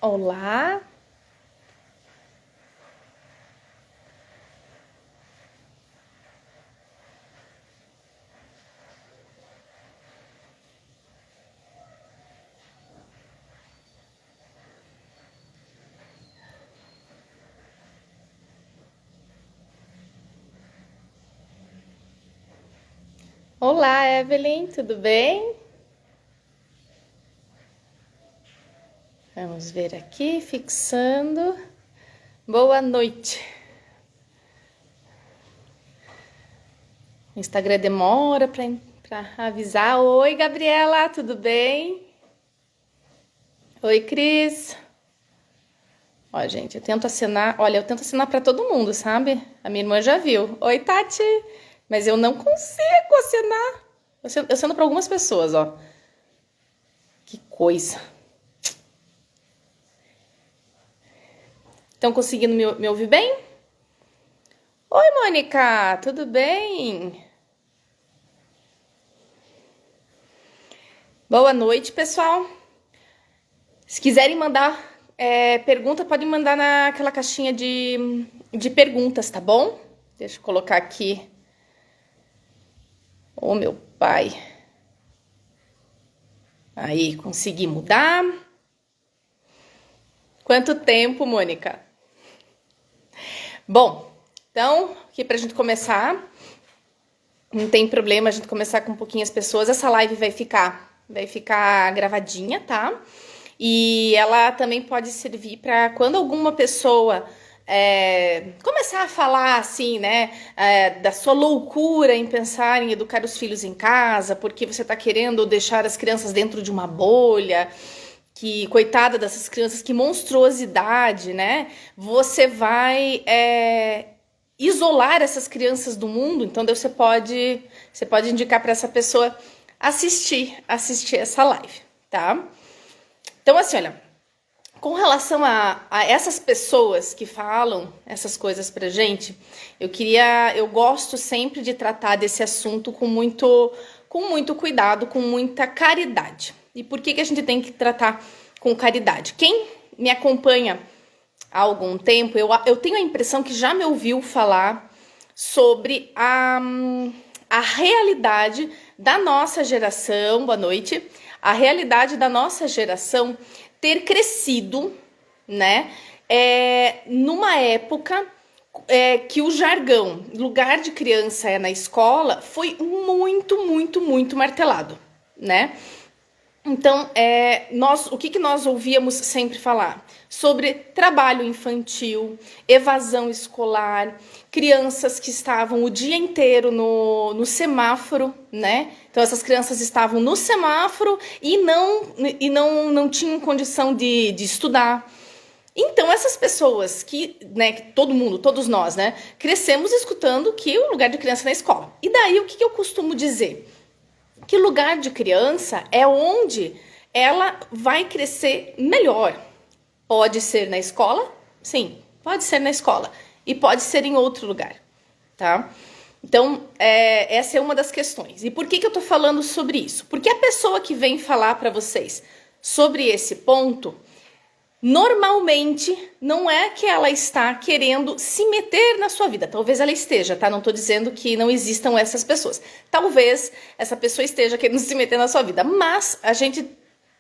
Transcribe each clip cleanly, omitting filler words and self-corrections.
Olá, olá, Evelyn, tudo bem? Vamos ver aqui, fixando. Boa noite. O Instagram demora para avisar. Oi, Gabriela, tudo bem? Oi, Cris. Ó, gente, eu tento assinar. Olha, eu tento assinar para todo mundo, sabe? A minha irmã já viu. Oi, Tati. Mas eu não consigo assinar. Eu assino para algumas pessoas, ó. Que coisa. Estão conseguindo me ouvir bem? Oi, Mônica, tudo bem? Boa noite, pessoal. Se quiserem mandar pergunta, podem mandar naquela caixinha de perguntas, tá bom? Deixa eu colocar aqui. Ô, meu pai. Aí, consegui mudar. Quanto tempo, Mônica? Bom, então, aqui pra gente começar, não tem problema a gente começar com pouquinhas pessoas. Essa live vai ficar gravadinha, tá? E ela também pode servir para quando alguma pessoa começar a falar assim, né, da sua loucura em pensar em educar os filhos em casa, porque você está querendo deixar as crianças dentro de uma bolha, que coitada dessas crianças, que monstruosidade, né? Você vai isolar essas crianças do mundo, então você pode indicar para essa pessoa assistir essa live, tá? Então, assim, olha, com relação a essas pessoas que falam essas coisas pra gente, eu gosto sempre de tratar desse assunto com muito cuidado, com muita caridade. E por que a gente tem que tratar com caridade? Quem me acompanha há algum tempo, eu tenho a impressão que já me ouviu falar sobre a realidade da nossa geração, boa noite, a realidade da nossa geração ter crescido, né, numa época que o jargão, lugar de criança é na escola, foi muito, muito, muito martelado, né? Então, o que nós ouvíamos sempre falar? Sobre trabalho infantil, evasão escolar, crianças que estavam o dia inteiro no semáforo, né? Então, essas crianças estavam no semáforo e não tinham condição de estudar. Então, essas pessoas né, que todo mundo, todos nós, né, crescemos escutando que o lugar de criança é na escola. E daí, o que eu costumo dizer? Que lugar de criança é onde ela vai crescer melhor. Pode ser na escola? Sim, pode ser na escola. E pode ser em outro lugar, tá? Então, essa é uma das questões. E por que eu tô falando sobre isso? Porque a pessoa que vem falar para vocês sobre esse ponto, normalmente não é que ela está querendo se meter na sua vida. Talvez ela esteja, tá? Não tô dizendo que não existam essas pessoas. Talvez essa pessoa esteja querendo se meter na sua vida. Mas a gente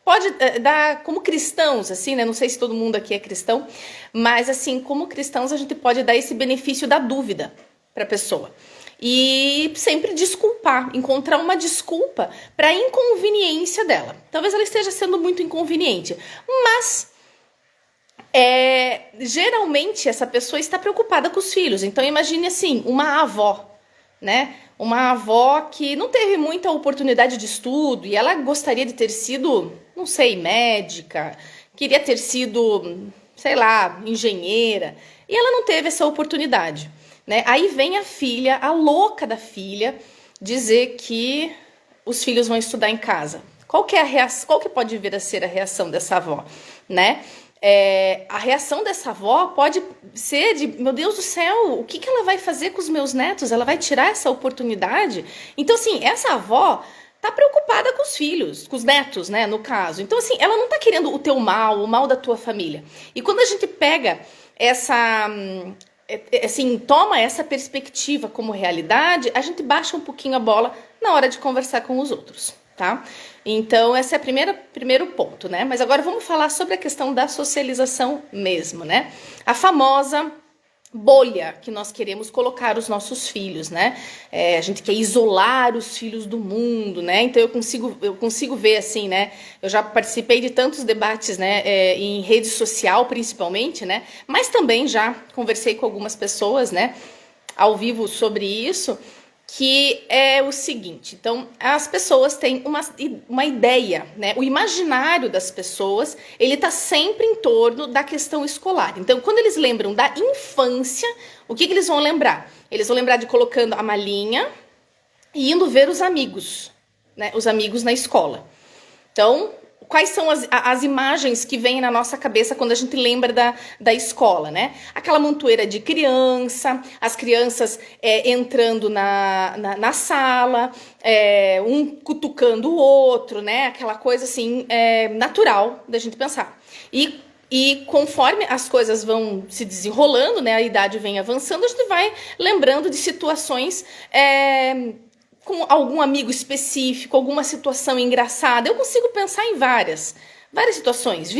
pode dar, como cristãos, assim, né? Não sei se todo mundo aqui é cristão, mas assim, como cristãos, a gente pode dar esse benefício da dúvida para a pessoa. E sempre desculpar, encontrar uma desculpa para a inconveniência dela. Talvez ela esteja sendo muito inconveniente, mas geralmente essa pessoa está preocupada com os filhos. Então imagine assim, uma avó, né? Uma avó que não teve muita oportunidade de estudo e ela gostaria de ter sido, não sei, médica, queria ter sido, sei lá, engenheira, e ela não teve essa oportunidade, né? Aí vem a filha, a louca da filha, dizer que os filhos vão estudar em casa. Qual que é a reação, qual que pode vir a ser a reação dessa avó, né? A reação dessa avó pode ser de, meu Deus do céu, o que ela vai fazer com os meus netos? Ela vai tirar essa oportunidade? Então, assim, essa avó tá preocupada com os filhos, com os netos, né, no caso. Então, assim, ela não tá querendo o teu mal, o mal da tua família. E quando a gente pega essa, assim, toma essa perspectiva como realidade, a gente baixa um pouquinho a bola na hora de conversar com os outros, tá? Então, esse é o primeiro ponto, né? Mas agora vamos falar sobre a questão da socialização mesmo, né? A famosa bolha que nós queremos colocar os nossos filhos, né? A gente quer isolar os filhos do mundo, né? Então eu consigo ver assim, né? Eu já participei de tantos debates, né? Em rede social, principalmente, né? Mas também já conversei com algumas pessoas, né? Ao vivo sobre isso, que é o seguinte. Então, as pessoas têm uma ideia, né? O imaginário das pessoas, ele tá sempre em torno da questão escolar. Então, quando eles lembram da infância, o que eles vão lembrar? Eles vão lembrar de colocando a malinha e indo ver os amigos, né? Os amigos na escola. Então, quais são as imagens que vêm na nossa cabeça quando a gente lembra da escola, né? Aquela montoeira de criança, as crianças entrando na sala, um cutucando o outro, né? Aquela coisa assim, natural da gente pensar. E conforme as coisas vão se desenrolando, né? A idade vem avançando, a gente vai lembrando de situações com algum amigo específico, alguma situação engraçada. Eu consigo pensar em várias situações.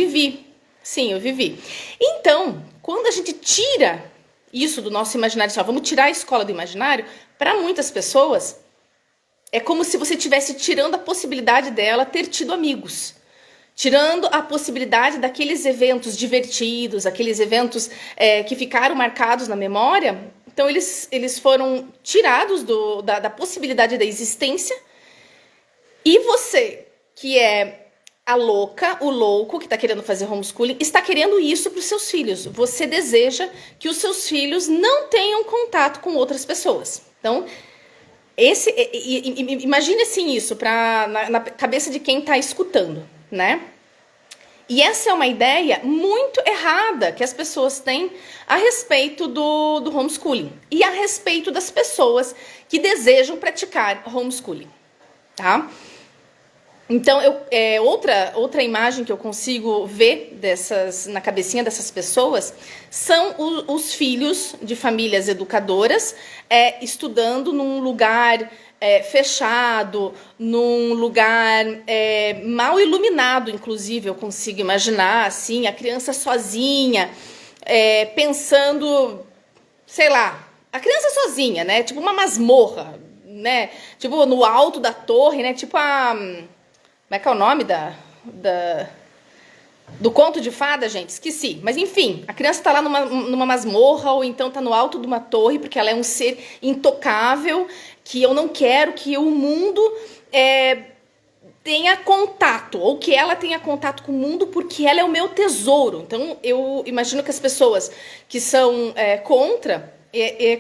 Sim, eu vivi. Então, quando a gente tira isso do nosso imaginário, vamos tirar a escola do imaginário, para muitas pessoas, é como se você estivesse tirando a possibilidade dela ter tido amigos. Tirando a possibilidade daqueles eventos divertidos, aqueles eventos que ficaram marcados na memória. Então, eles foram tirados da possibilidade da existência. E você, que é a louca, o louco, que está querendo fazer homeschooling, está querendo isso para os seus filhos. Você deseja que os seus filhos não tenham contato com outras pessoas. Então, imagine assim isso na cabeça de quem está escutando, né? E essa é uma ideia muito errada que as pessoas têm a respeito do homeschooling e a respeito das pessoas que desejam praticar homeschooling, tá? Então, outra imagem que eu consigo ver na cabecinha dessas pessoas são os filhos de famílias educadoras estudando num lugar fechado, num lugar mal iluminado, inclusive, eu consigo imaginar, assim, a criança sozinha, pensando, sei lá, a criança sozinha, né? Tipo uma masmorra, né? Tipo no alto da torre, né? Tipo como é que é o nome do conto de fada, gente? Esqueci. Mas enfim, a criança tá lá numa masmorra ou então tá no alto de uma torre porque ela é um ser intocável, que eu não quero que o mundo tenha contato, ou que ela tenha contato com o mundo porque ela é o meu tesouro. Então, eu imagino que as pessoas que são contra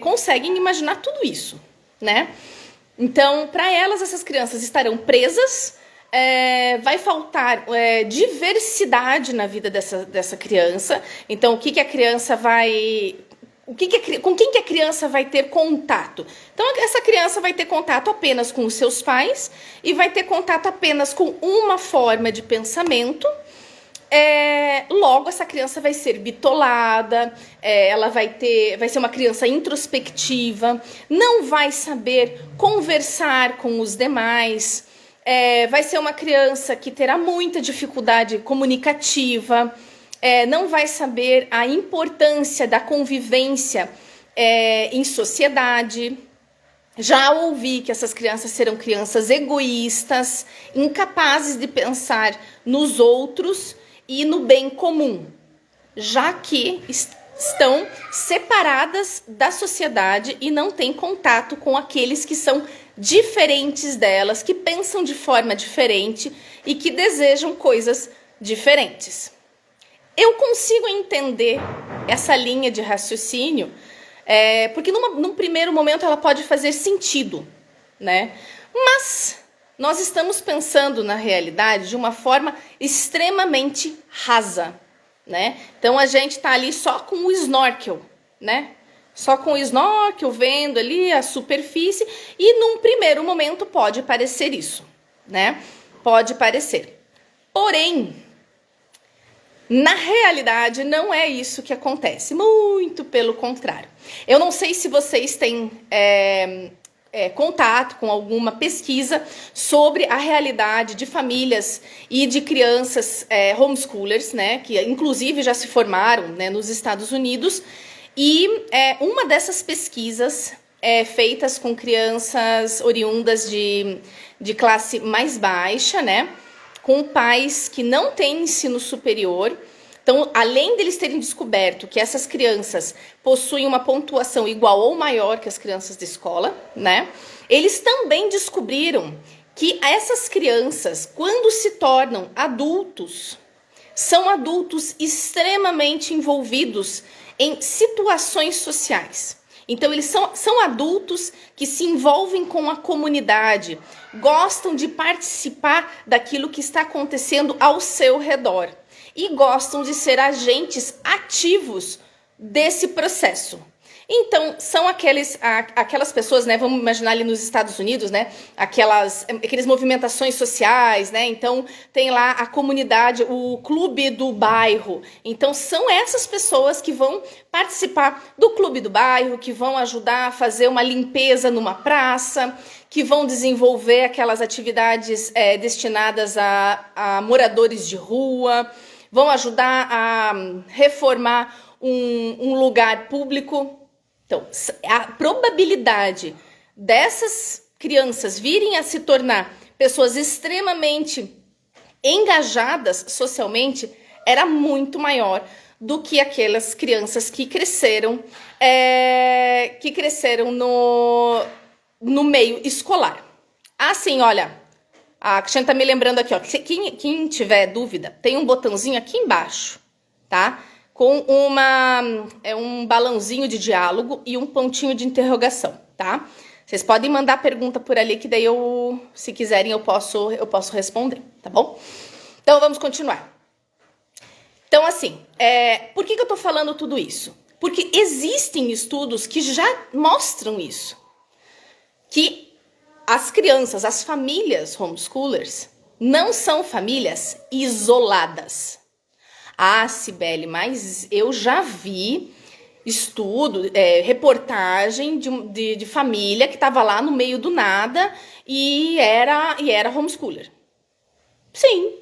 conseguem imaginar tudo isso, né? Então, para elas, essas crianças estarão presas. Vai faltar diversidade na vida dessa criança. Então, o que a criança vai... com quem que a criança vai ter contato? Então, essa criança vai ter contato apenas com os seus pais e vai ter contato apenas com uma forma de pensamento. Logo, essa criança vai ser bitolada, ela vai ser uma criança introspectiva, não vai saber conversar com os demais, vai ser uma criança que terá muita dificuldade comunicativa, não vai saber a importância da convivência em sociedade. Já ouvi que essas crianças serão crianças egoístas, incapazes de pensar nos outros e no bem comum, já que estão separadas da sociedade e não têm contato com aqueles que são diferentes delas, que pensam de forma diferente e que desejam coisas diferentes. Eu consigo entender essa linha de raciocínio, porque num primeiro momento ela pode fazer sentido, né? Mas nós estamos pensando na realidade de uma forma extremamente rasa, né? Então a gente está ali só com o snorkel, né? Só com o snorkel, vendo ali a superfície, e num primeiro momento pode parecer isso, né? Pode parecer. Porém, na realidade, não é isso que acontece. Muito pelo contrário. Eu não sei se vocês têm contato com alguma pesquisa sobre a realidade de famílias e de crianças homeschoolers, né? Que inclusive já se formaram, né, nos Estados Unidos. E uma dessas pesquisas feitas com crianças oriundas de classe mais baixa, né? Com pais que não têm ensino superior. Então, além deles terem descoberto que essas crianças possuem uma pontuação igual ou maior que as crianças da escola, né? Eles também descobriram que essas crianças, quando se tornam adultos, são adultos extremamente envolvidos em situações sociais. Então, eles são adultos que se envolvem com a comunidade, gostam de participar daquilo que está acontecendo ao seu redor e gostam de ser agentes ativos desse processo. Então, são aquelas pessoas, né? Vamos imaginar ali nos Estados Unidos, né? Aquelas movimentações sociais, né? Então, tem lá a comunidade, o clube do bairro. Então, são essas pessoas que vão participar do clube do bairro, que vão ajudar a fazer uma limpeza numa praça, que vão desenvolver aquelas atividades destinadas a moradores de rua, vão ajudar a reformar um lugar público. Então, a probabilidade dessas crianças virem a se tornar pessoas extremamente engajadas socialmente era muito maior do que aquelas crianças que cresceram no meio escolar. Assim, olha, a Cristiane tá me lembrando aqui, ó, quem tiver dúvida, tem um botãozinho aqui embaixo, tá? Com um balãozinho de diálogo e um pontinho de interrogação, tá? Vocês podem mandar pergunta por ali, que daí se quiserem, eu posso responder, tá bom? Então, vamos continuar. Então, assim, por que eu tô falando tudo isso? Porque existem estudos que já mostram isso. Que as crianças, as famílias homeschoolers, não são famílias isoladas. Ah, Cibele, mas eu já vi estudo, reportagem de família que estava lá no meio do nada e era homeschooler. Sim.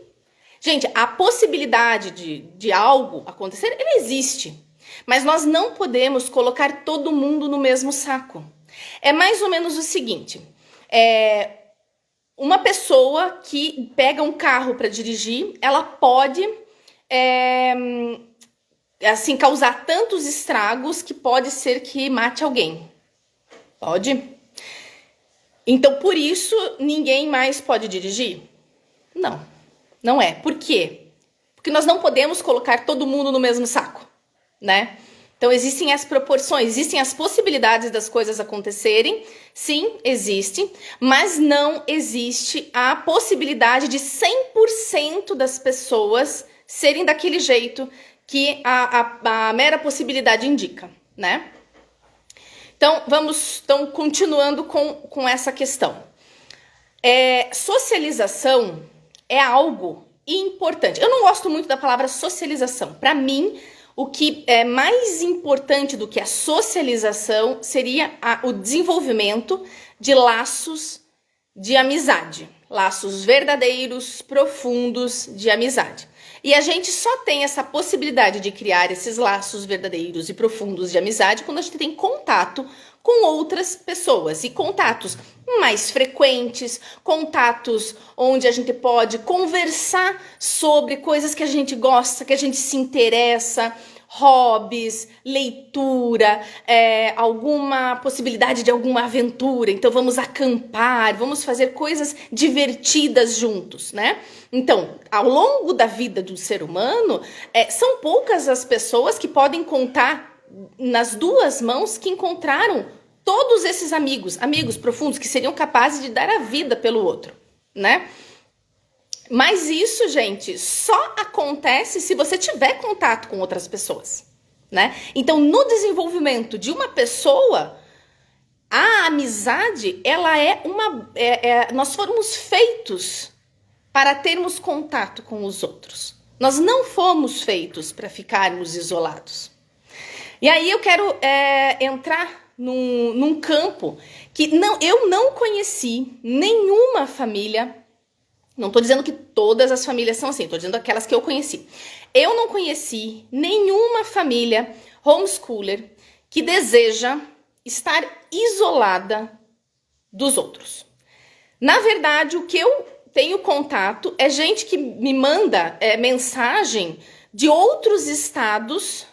Gente, a possibilidade de algo acontecer, ele existe. Mas nós não podemos colocar todo mundo no mesmo saco. É mais ou menos o seguinte, uma pessoa que pega um carro para dirigir, ela pode assim, causar tantos estragos que pode ser que mate alguém. Pode? Então, por isso, ninguém mais pode dirigir? Não, não é. Por quê? Porque nós não podemos colocar todo mundo no mesmo saco, né? Então, existem as proporções, existem as possibilidades das coisas acontecerem. Sim, existe, mas não existe a possibilidade de 100% das pessoas serem daquele jeito que a mera possibilidade indica, né? Então, continuando com essa questão. Socialização é algo importante. Eu não gosto muito da palavra socialização. Para mim, o que é mais importante do que a socialização seria o desenvolvimento de laços de amizade. Laços verdadeiros, profundos de amizade. E a gente só tem essa possibilidade de criar esses laços verdadeiros e profundos de amizade quando a gente tem contato com outras pessoas. E contatos mais frequentes, contatos onde a gente pode conversar sobre coisas que a gente gosta, que a gente se interessa, hobbies, leitura, alguma possibilidade de alguma aventura. Então vamos acampar, vamos fazer coisas divertidas juntos, né? Então, ao longo da vida do ser humano, são poucas as pessoas que podem contar nas duas mãos que encontraram todos esses amigos profundos que seriam capazes de dar a vida pelo outro, né? Mas isso, gente, só acontece se você tiver contato com outras pessoas, né? Então, no desenvolvimento de uma pessoa, A amizade, ela nós fomos feitos para termos contato com os outros. Nós não fomos feitos para ficarmos isolados. E aí eu quero entrar num campo que eu não conheci nenhuma família. Não estou dizendo que todas as famílias são assim, estou dizendo aquelas que eu conheci. Eu não conheci nenhuma família homeschooler que deseja estar isolada dos outros. Na verdade, o que eu tenho contato é gente que me manda mensagem de outros estados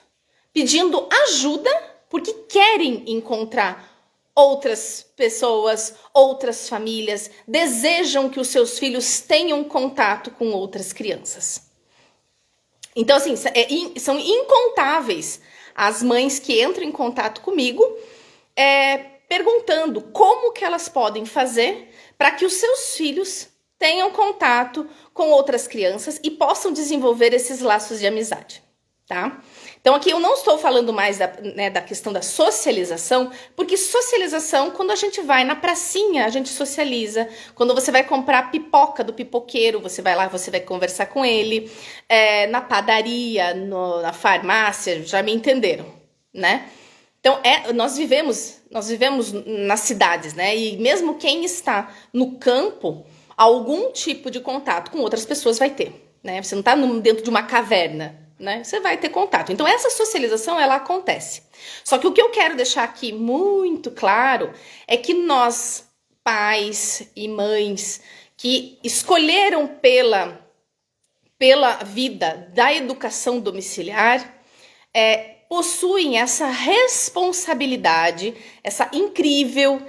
pedindo ajuda porque querem encontrar outras pessoas, outras famílias, desejam que os seus filhos tenham contato com outras crianças. Então, assim, são incontáveis as mães que entram em contato comigo perguntando como que elas podem fazer para que os seus filhos tenham contato com outras crianças e possam desenvolver esses laços de amizade, tá? Então aqui eu não estou falando mais da questão da socialização, porque socialização, quando a gente vai na pracinha, a gente socializa. Quando você vai comprar pipoca do pipoqueiro, você vai lá, você vai conversar com ele. Na padaria, na farmácia, já me entenderam, né? Então nós vivemos nas cidades, né? E mesmo quem está no campo, algum tipo de contato com outras pessoas vai ter, né? Você não está dentro de uma caverna, né? Você vai ter contato. Então essa socialização, ela acontece. Só que o que eu quero deixar aqui muito claro é que nós, pais e mães que escolheram pela vida da educação domiciliar, possuem essa responsabilidade, essa incrível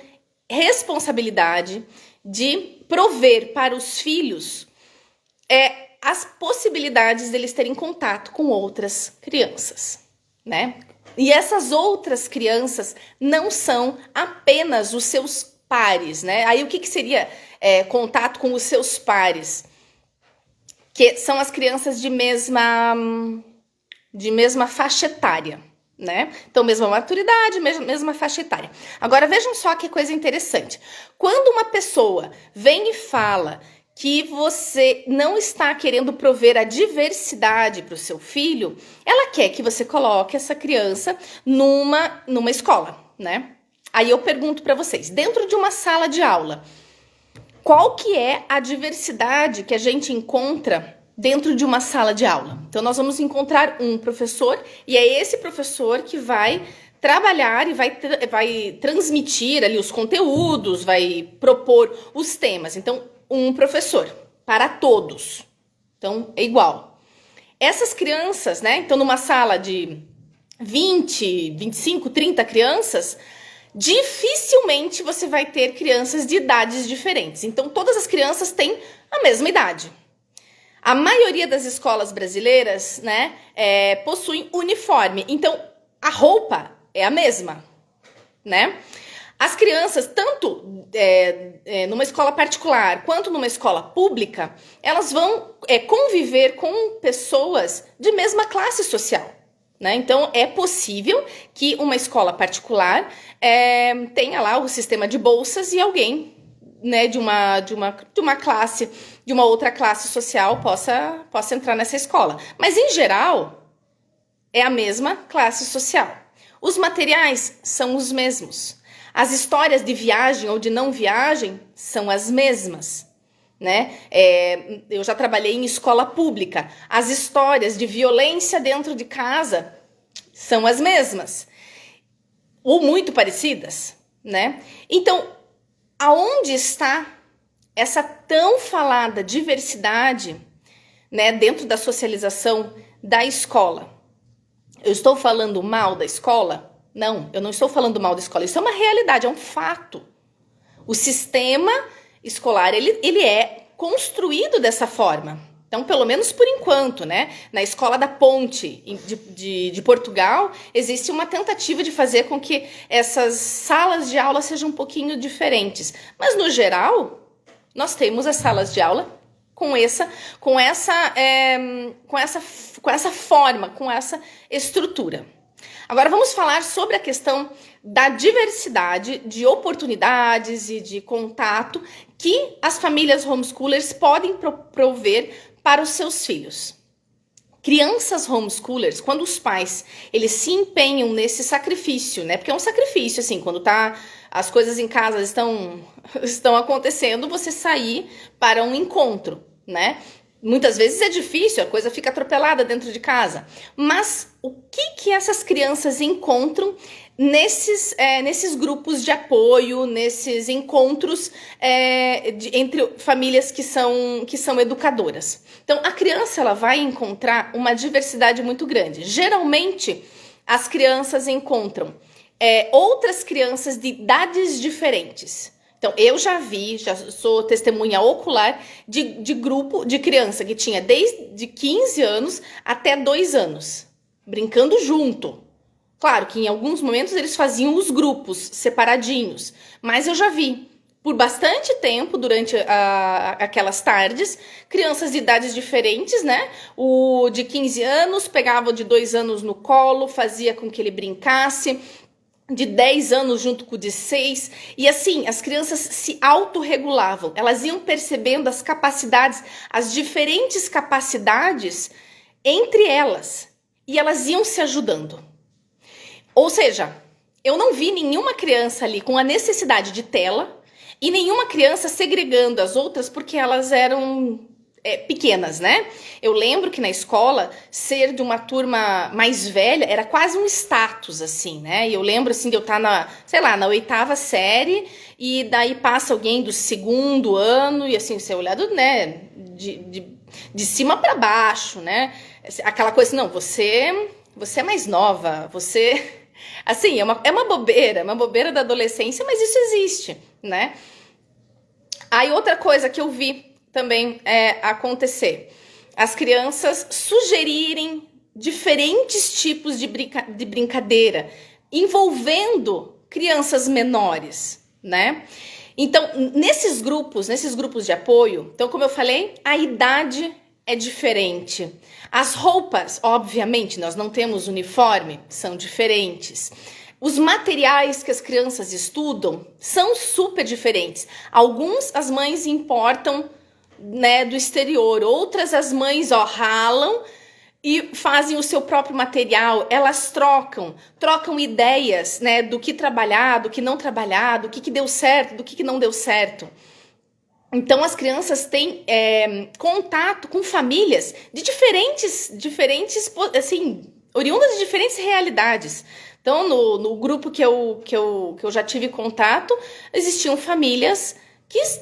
responsabilidade de prover para os filhos as possibilidades deles terem contato com outras crianças, né? E essas outras crianças não são apenas os seus pares, né? Aí o que seria contato com os seus pares? Que são as crianças de mesma faixa etária, né? Então, mesma maturidade, mesma faixa etária. Agora, vejam só que coisa interessante. Quando uma pessoa vem e fala que você não está querendo prover a diversidade para o seu filho, ela quer que você coloque essa criança numa escola, né? Aí eu pergunto para vocês, dentro de uma sala de aula, qual que é a diversidade que a gente encontra dentro de uma sala de aula? Então, nós vamos encontrar um professor e é esse professor que vai trabalhar e vai transmitir ali os conteúdos, vai propor os temas. Então, um professor para todos. Então, é igual. Essas crianças, né? Então, numa sala de 20, 25, 30 crianças, dificilmente você vai ter crianças de idades diferentes. Então, todas as crianças têm a mesma idade. A maioria das escolas brasileiras, né, possuem uniforme. Então, a roupa é a mesma, né? As crianças, tanto numa escola particular quanto numa escola pública, elas vão conviver com pessoas de mesma classe social, né? Então, é possível que uma escola particular tenha lá o sistema de bolsas e alguém, né, de uma classe, de uma outra classe social possa entrar nessa escola. Mas, em geral, é a mesma classe social. Os materiais são os mesmos. As histórias de viagem ou de não viagem são as mesmas, né? Eu já trabalhei em escola pública. As histórias de violência dentro de casa são as mesmas. Ou muito parecidas, né? Então, aonde está essa tão falada diversidade, né, dentro da socialização da escola? Eu estou falando mal da escola? Não, eu não estou falando mal da escola. Isso é uma realidade, é um fato. O sistema escolar, ele é construído dessa forma. Então, pelo menos por enquanto, né? Na Escola da Ponte de Portugal, existe uma tentativa de fazer com que essas salas de aula sejam um pouquinho diferentes. Mas, no geral, nós temos as salas de aula com essa forma, com essa estrutura. Agora, vamos falar sobre a questão da diversidade de oportunidades e de contato que as famílias homeschoolers podem prover para os seus filhos. Crianças homeschoolers, quando os pais eles se empenham nesse sacrifício, né? Porque é um sacrifício, assim, quando as coisas em casa estão acontecendo, você sair para um encontro, né? Muitas vezes é difícil, a coisa fica atropelada dentro de casa. Mas o que essas crianças encontram nesses grupos de apoio, nesses encontros entre famílias que são educadoras? Então, a criança ela vai encontrar uma diversidade muito grande. Geralmente, as crianças encontram outras crianças de idades diferentes. Então, eu já sou testemunha ocular de grupo de criança que tinha desde 15 anos até 2 anos, brincando junto. Claro que em alguns momentos eles faziam os grupos separadinhos, mas eu já vi por bastante tempo, durante aquelas tardes, crianças de idades diferentes, né? O de 15 anos pegava o de 2 anos no colo, fazia com que ele brincasse, de 10 anos junto com o de 6, e assim, as crianças se autorregulavam, elas iam percebendo as diferentes capacidades entre elas, e elas iam se ajudando. Ou seja, eu não vi nenhuma criança ali com a necessidade de tela, e nenhuma criança segregando as outras porque elas eram pequenas, né? Eu lembro que na escola, ser de uma turma mais velha era quase um status, assim, né? E eu lembro, assim, de eu estar na 8ª série, e daí passa alguém do 2º ano, e assim, você olhado, né, de cima para baixo, né? Aquela coisa assim, não, você é mais nova, você... Assim, é uma bobeira da adolescência, mas isso existe, né? Aí outra coisa que eu vi também acontecer, as crianças sugerirem diferentes tipos de brincadeira envolvendo crianças menores, né? Então, nesses grupos de apoio, então, como eu falei, a idade é diferente. As roupas, obviamente, nós não temos uniforme, são diferentes. Os materiais que as crianças estudam são super diferentes. Alguns as mães importam, né, do exterior, outras as mães ralam e fazem o seu próprio material. Elas trocam ideias, né, do que trabalhar, do que não trabalhar, do que deu certo, do que não deu certo. Então as crianças têm contato com famílias de diferentes, assim, oriundas de diferentes realidades. Então, no grupo que eu já tive contato, existiam famílias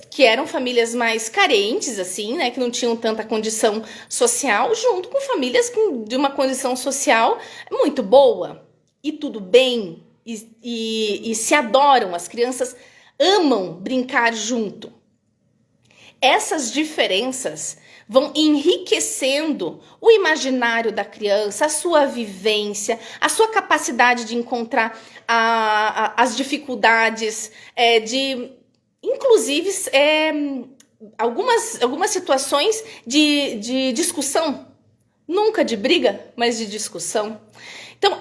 que eram famílias mais carentes, assim, né, que não tinham tanta condição social, junto com famílias de uma condição social muito boa. E tudo bem, e se adoram, as crianças amam brincar junto. Essas diferenças vão enriquecendo o imaginário da criança, a sua vivência, a sua capacidade de encontrar as dificuldades, inclusive algumas situações de discussão, nunca de briga, mas de discussão. Então,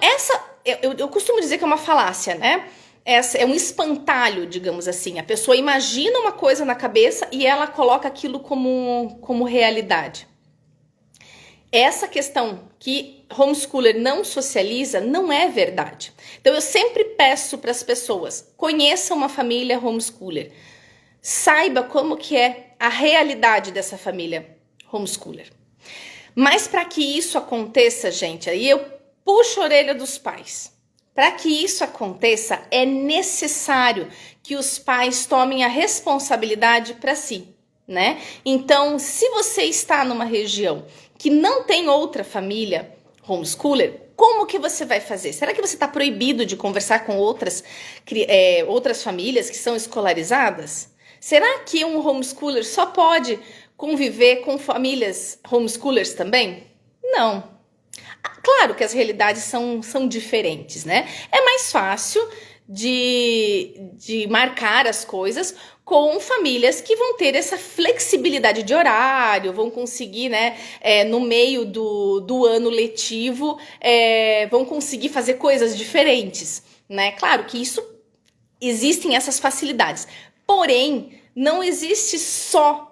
eu costumo dizer que é uma falácia, né? É um espantalho, digamos assim. A pessoa imagina uma coisa na cabeça e ela coloca aquilo como realidade. Essa questão que homeschooler não socializa não é verdade. Então, eu sempre peço para as pessoas, conheça uma família homeschooler. Saiba como que é a realidade dessa família homeschooler. Mas para que isso aconteça, gente, aí eu puxo a orelha dos pais. Para que isso aconteça, é necessário que os pais tomem a responsabilidade para si, né? Então, se você está numa região que não tem outra família homeschooler, como que você vai fazer? Será que você está proibido de conversar com outras famílias que são escolarizadas? Será que um homeschooler só pode conviver com famílias homeschoolers também? Não. Claro que as realidades são diferentes, né? É mais fácil de marcar as coisas com famílias que vão ter essa flexibilidade de horário, vão conseguir, né, no meio do ano letivo, vão conseguir fazer coisas diferentes. né? Claro que existem essas facilidades, porém, não existe só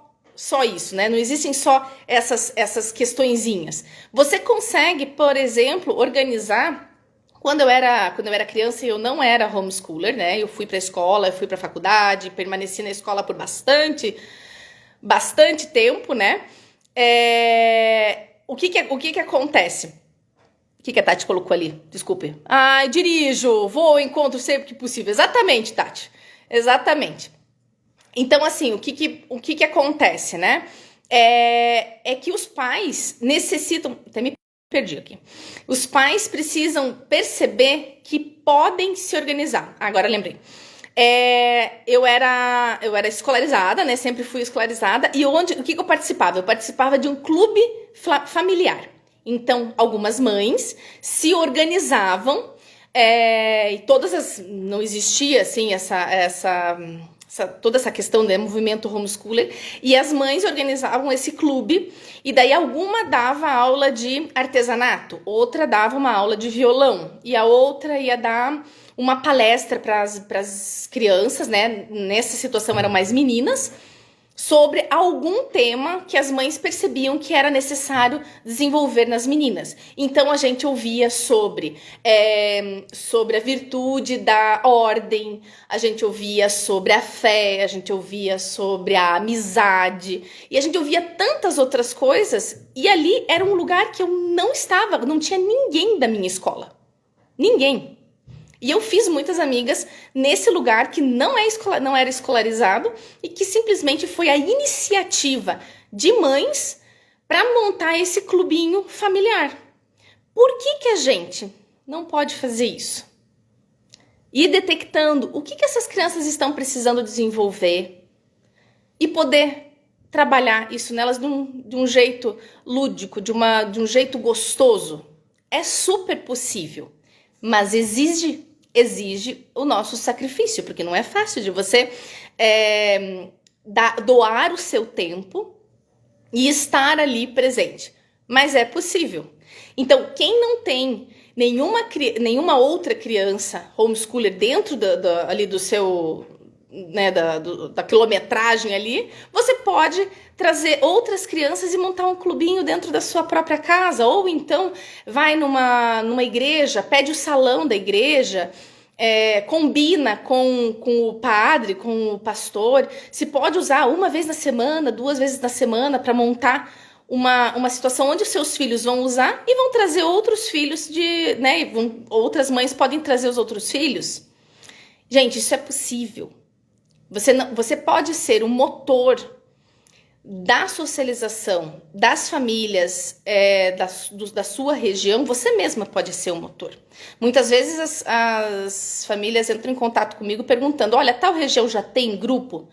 isso, né? Não existem só essas questõezinhas. Você consegue, por exemplo, organizar. Quando eu era criança, eu não era homeschooler, né? Eu fui para a escola, eu fui para a faculdade, permaneci na escola por bastante tempo, né? O que que acontece? O que a Tati colocou ali? Desculpe. Ah, dirijo, vou, encontro sempre que possível. Exatamente, Tati. Exatamente. Então, assim, o que acontece, né? É que os pais necessitam... Até me perdi aqui. Os pais precisam perceber que podem se organizar. Agora lembrei. Eu era escolarizada, né? Sempre fui escolarizada. E o que eu participava? Eu participava de um clube familiar. Então, algumas mães se organizavam e não existia assim toda essa questão do movimento homeschooler, e as mães organizavam esse clube, e daí alguma dava aula de artesanato, outra dava uma aula de violão, e a outra ia dar uma palestra para as crianças, né? Nessa situação eram mais meninas, sobre algum tema que as mães percebiam que era necessário desenvolver nas meninas. Então a gente ouvia sobre a virtude da ordem, a gente ouvia sobre a fé, a gente ouvia sobre a amizade, e a gente ouvia tantas outras coisas, e ali era um lugar que eu não estava, não tinha ninguém da minha escola. Ninguém. E eu fiz muitas amigas nesse lugar que não era escolarizado e que simplesmente foi a iniciativa de mães para montar esse clubinho familiar. Por que a gente não pode fazer isso? Ir detectando o que essas crianças estão precisando desenvolver e poder trabalhar isso nelas de um jeito lúdico, de um jeito gostoso. É super possível, mas exige o nosso sacrifício, porque não é fácil de você doar o seu tempo e estar ali presente, mas é possível. Então, quem não tem nenhuma outra criança homeschooler dentro ali do seu, né, da quilometragem ali, você pode trazer outras crianças e montar um clubinho dentro da sua própria casa, ou então vai numa igreja, pede o salão da igreja, combina com o padre, com o pastor, se pode usar uma vez na semana, 2 vezes na semana para montar uma situação onde os seus filhos vão usar e vão trazer outros filhos né, outras mães podem trazer os outros filhos. Gente, isso é possível. Você pode ser o motor da socialização das famílias da sua região. Você mesma pode ser o motor. Muitas vezes as famílias entram em contato comigo perguntando: olha, tal região já tem grupo?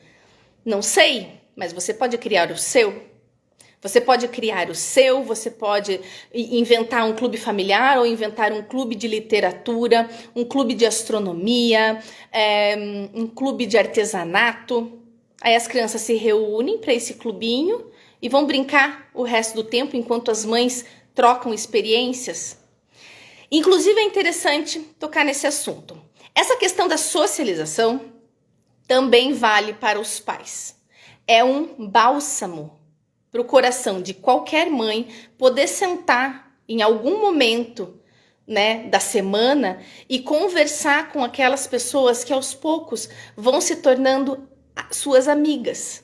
Não sei, mas você pode criar o seu. Você pode criar o seu, você pode inventar um clube familiar ou inventar um clube de literatura, um clube de astronomia, um clube de artesanato. Aí as crianças se reúnem para esse clubinho e vão brincar o resto do tempo enquanto as mães trocam experiências. Inclusive é interessante tocar nesse assunto. Essa questão da socialização também vale para os pais. É um bálsamo para o coração de qualquer mãe poder sentar em algum momento, né, da semana e conversar com aquelas pessoas que aos poucos vão se tornando suas amigas.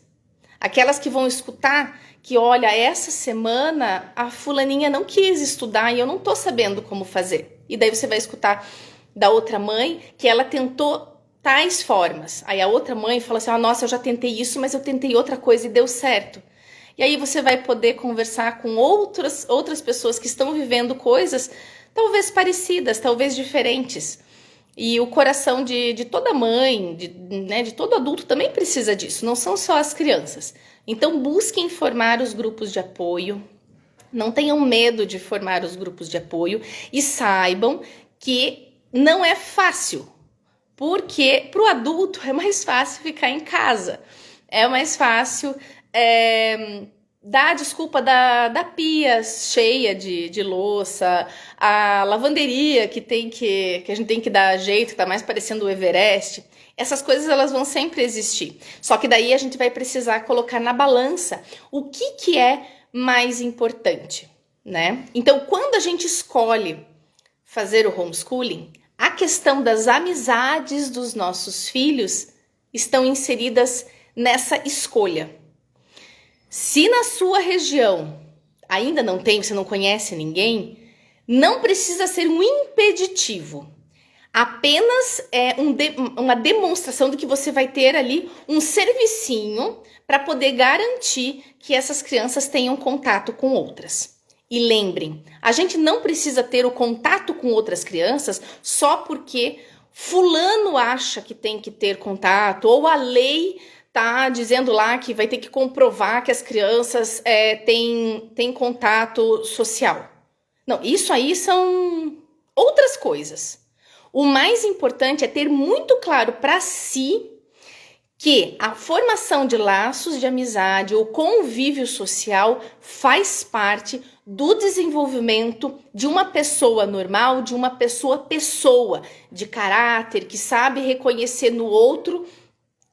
Aquelas que vão escutar que, olha, essa semana a fulaninha não quis estudar e eu não tô sabendo como fazer. E daí você vai escutar da outra mãe que ela tentou tais formas. Aí a outra mãe fala assim: nossa, eu já tentei isso, mas eu tentei outra coisa e deu certo. E aí você vai poder conversar com outras pessoas que estão vivendo coisas talvez parecidas, talvez diferentes. E o coração de toda mãe, de todo adulto também precisa disso, não são só as crianças. Então busquem formar os grupos de apoio, não tenham medo de formar os grupos de apoio e saibam que não é fácil, porque para o adulto é mais fácil ficar em casa, é mais fácil dá a desculpa da pia cheia de louça, a lavanderia que a gente tem que dar jeito, que tá mais parecendo o Everest. Essas coisas elas vão sempre existir. Só que daí a gente vai precisar colocar na balança o que é mais importante, né? Então, quando a gente escolhe fazer o homeschooling, a questão das amizades dos nossos filhos estão inseridas nessa escolha. Se na sua região ainda não tem, você não conhece ninguém, não precisa ser um impeditivo. Apenas uma demonstração de que você vai ter ali um servicinho para poder garantir que essas crianças tenham contato com outras. E lembrem, a gente não precisa ter o contato com outras crianças só porque fulano acha que tem que ter contato, ou a lei tá dizendo lá que vai ter que comprovar que as crianças têm contato social. Não, isso aí são outras coisas. O mais importante é ter muito claro para si que a formação de laços de amizade ou convívio social faz parte do desenvolvimento de uma pessoa normal, de uma pessoa de caráter, que sabe reconhecer no outro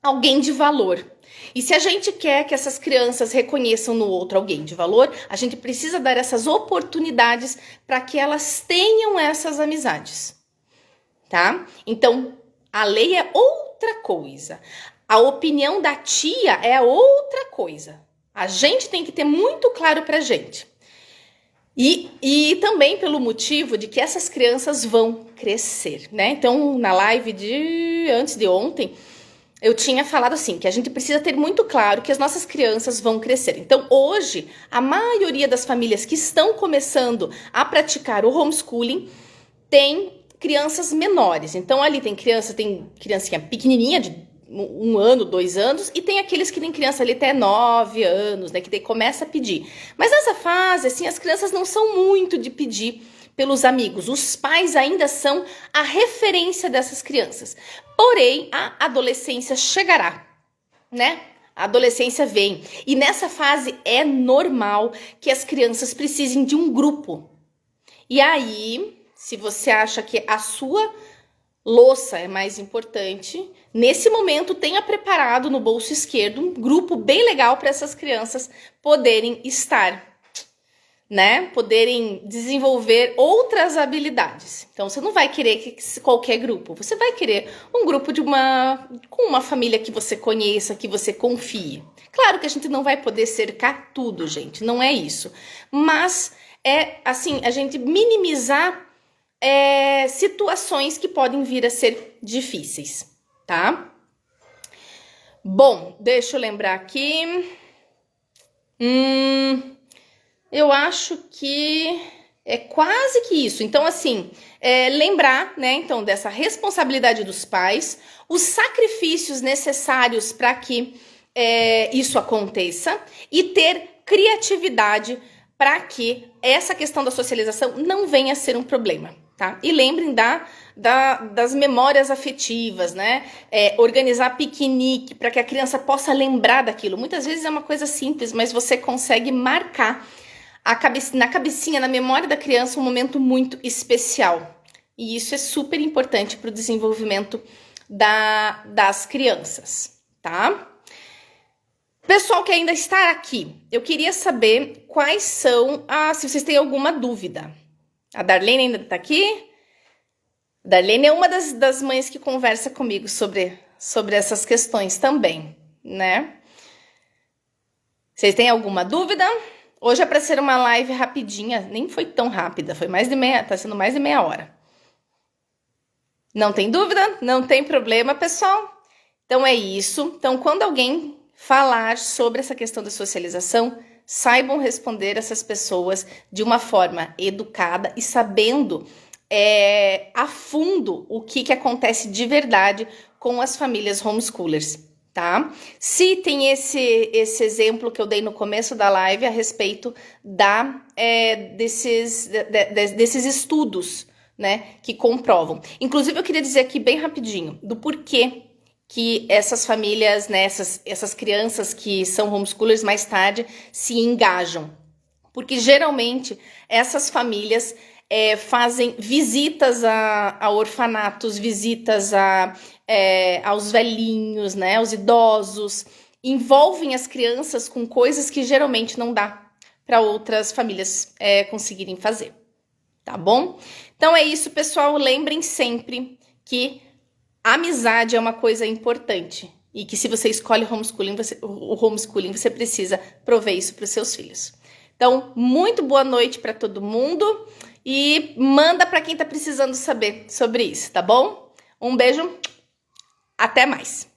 alguém de valor. E se a gente quer que essas crianças reconheçam no outro alguém de valor, a gente precisa dar essas oportunidades para que elas tenham essas amizades, tá? Então, a lei é outra coisa. A opinião da tia é outra coisa. A gente tem que ter muito claro pra gente. E também pelo motivo de que essas crianças vão crescer, né? Então, na live antes de ontem, eu tinha falado assim, que a gente precisa ter muito claro que as nossas crianças vão crescer. Então, hoje, a maioria das famílias que estão começando a praticar o homeschooling tem crianças menores. Então, ali tem criancinha pequenininha, de 1 ano, 2 anos, e tem aqueles que tem criança ali até 9 anos, né, que daí começa a pedir. Mas nessa fase, assim, as crianças não são muito de pedir pelos amigos. Os pais ainda são a referência dessas crianças. Porém, a adolescência chegará, né? A adolescência vem. E nessa fase é normal que as crianças precisem de um grupo. E aí, se você acha que a sua louça é mais importante, nesse momento tenha preparado no bolso esquerdo um grupo bem legal para essas crianças poderem estar, né? Poderem desenvolver outras habilidades. Então, você não vai querer qualquer grupo. Você vai querer um grupo com uma família que você conheça, que você confie. Claro que a gente não vai poder cercar tudo, gente. Não é isso. Mas é assim, a gente minimizar situações que podem vir a ser difíceis, tá? Bom, deixa eu lembrar aqui. Eu acho que é quase que isso. Então, assim, lembrar, né, então, dessa responsabilidade dos pais, os sacrifícios necessários para que isso aconteça e ter criatividade para que essa questão da socialização não venha a ser um problema, tá? E lembrem das memórias afetivas, né? Organizar piquenique para que a criança possa lembrar daquilo. Muitas vezes é uma coisa simples, mas você consegue marcar na cabecinha, na memória da criança, um momento muito especial. E isso é super importante para o desenvolvimento das crianças, tá? Pessoal que ainda está aqui, eu queria saber quais são, se vocês têm alguma dúvida. A Darlene ainda está aqui? A Darlene é uma das mães que conversa comigo sobre essas questões também, né? Vocês têm alguma dúvida? Hoje é para ser uma live rapidinha, nem foi tão rápida, tá sendo mais de meia hora. Não tem dúvida? Não tem problema, pessoal? Então é isso. Então, quando alguém falar sobre essa questão da socialização, saibam responder essas pessoas de uma forma educada e sabendo a fundo o que acontece de verdade com as famílias homeschoolers, tá? Citem esse exemplo que eu dei no começo da live a respeito desses estudos, né, que comprovam. Inclusive, eu queria dizer aqui bem rapidinho do porquê que essas famílias, né, essas crianças que são homeschoolers mais tarde se engajam. Porque geralmente essas famílias fazem visitas a orfanatos, visitas aos velhinhos, né, aos idosos, envolvem as crianças com coisas que geralmente não dá para outras famílias conseguirem fazer, tá bom? Então é isso, pessoal. Lembrem sempre que a amizade é uma coisa importante e que se você escolhe o homeschooling, você precisa prover isso para os seus filhos. Então, muito boa noite para todo mundo e manda para quem está precisando saber sobre isso, tá bom? Um beijo, até mais!